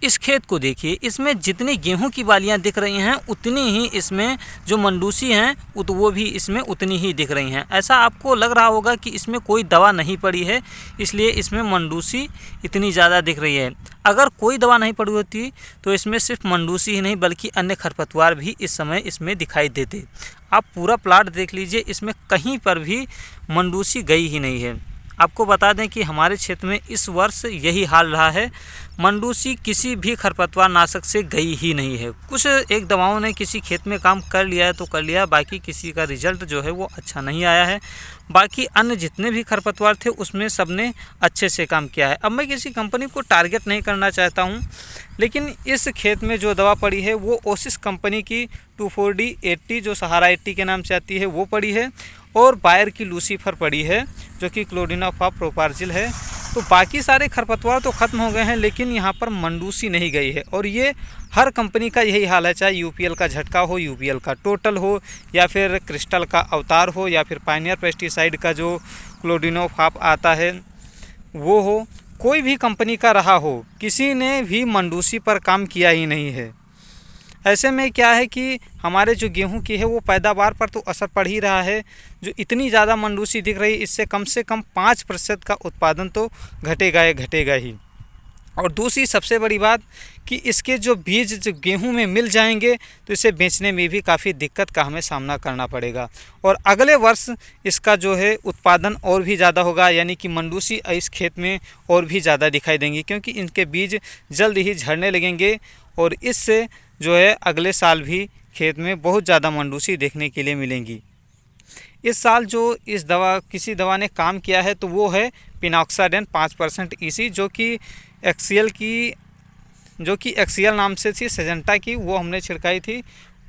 इस खेत को देखिए, इसमें जितनी गेहूं की बालियां दिख रही हैं उतनी ही इसमें जो मंडूसी हैं वो भी इसमें उतनी ही दिख रही हैं। ऐसा आपको लग रहा होगा कि इसमें कोई दवा नहीं पड़ी है, इसलिए इसमें मंडूसी इतनी ज़्यादा दिख रही है। अगर कोई दवा नहीं पड़ी होती तो इसमें सिर्फ मंडूसी ही नहीं बल्कि अन्य खरपतवार भी इस समय इसमें दिखाई देते। आप पूरा प्लाट देख लीजिए, इसमें कहीं पर भी मंडूसी गई ही नहीं है। आपको बता दें कि हमारे क्षेत्र में इस वर्ष यही हाल रहा है, मंडूसी किसी भी खरपतवार नाशक से गई ही नहीं है। कुछ एक दवाओं ने किसी खेत में काम कर लिया है तो कर लिया, बाकी किसी का रिजल्ट जो है वो अच्छा नहीं आया है। बाकी अन्य जितने भी खरपतवार थे उसमें सब ने अच्छे से काम किया है। अब मैं किसी कंपनी को टारगेट नहीं करना चाहता हूँ, लेकिन इस खेत में जो दवा पड़ी है वो ओसिस कंपनी की 2,4-D-80 जो सहारा 80 के नाम से आती है वो पड़ी है, और बायर की लूसीफर पड़ी है जो कि क्लोडिनाफॉप प्रोपार्जिल है। तो बाकी सारे खरपतवार तो ख़त्म हो गए हैं, लेकिन यहाँ पर मंडूसी नहीं गई है। और ये हर कंपनी का यही हाल है, चाहे यूपीएल का झटका हो, यूपीएल का टोटल हो, या फिर क्रिस्टल का अवतार हो, या फिर पायनियर पेस्टिसाइड का जो क्लोडिनाफॉप आता है वो हो, कोई भी कंपनी का रहा हो, किसी ने भी मंडूसी पर काम किया ही नहीं है। ऐसे में क्या है कि हमारे जो गेहूं की है वो पैदावार पर तो असर पड़ ही रहा है। जो इतनी ज़्यादा मंडूसी दिख रही है, इससे कम से कम 5% का उत्पादन तो घटेगा ही। और दूसरी सबसे बड़ी बात कि इसके जो बीज जो गेहूं में मिल जाएंगे तो इसे बेचने में भी काफ़ी दिक्कत का हमें सामना करना पड़ेगा। और अगले वर्ष इसका जो है उत्पादन और भी ज़्यादा होगा, यानी कि मंडूसी इस खेत में और भी ज़्यादा दिखाई देंगी, क्योंकि इनके बीज जल्द ही झड़ने लगेंगे। और इससे जो है अगले साल भी खेत में बहुत ज़्यादा मंडूसी देखने के लिए मिलेंगी। इस साल जो किसी दवा ने काम किया है तो वो है पिनॉक्साडेन 5% EC, जो कि एक्सियल नाम से थी, सिजेंटा की, वो हमने छिड़काई थी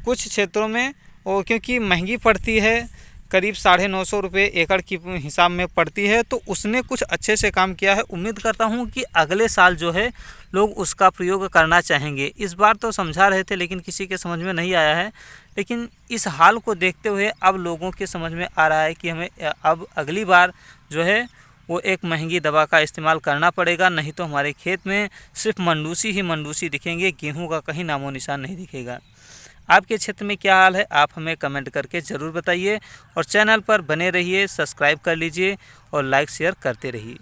कुछ क्षेत्रों में। और क्योंकि महंगी पड़ती है, करीब 950 रुपये एकड़ की हिसाब में पड़ती है, तो उसने कुछ अच्छे से काम किया है। उम्मीद करता हूँ कि अगले साल जो है लोग उसका प्रयोग करना चाहेंगे। इस बार तो समझा रहे थे लेकिन किसी के समझ में नहीं आया है, लेकिन इस हाल को देखते हुए अब लोगों के समझ में आ रहा है कि हमें अब अगली बार जो है वो एक महंगी दवा का इस्तेमाल करना पड़ेगा, नहीं तो हमारे खेत में सिर्फ मंडूसी ही मंडूसी दिखेंगे, गेहूँ का कहीं नामो निशान नहीं दिखेगा। आपके क्षेत्र में क्या हाल है आप हमें कमेंट करके ज़रूर बताइए, और चैनल पर बने रहिए, सब्सक्राइब कर लीजिए और लाइक शेयर करते रहिए।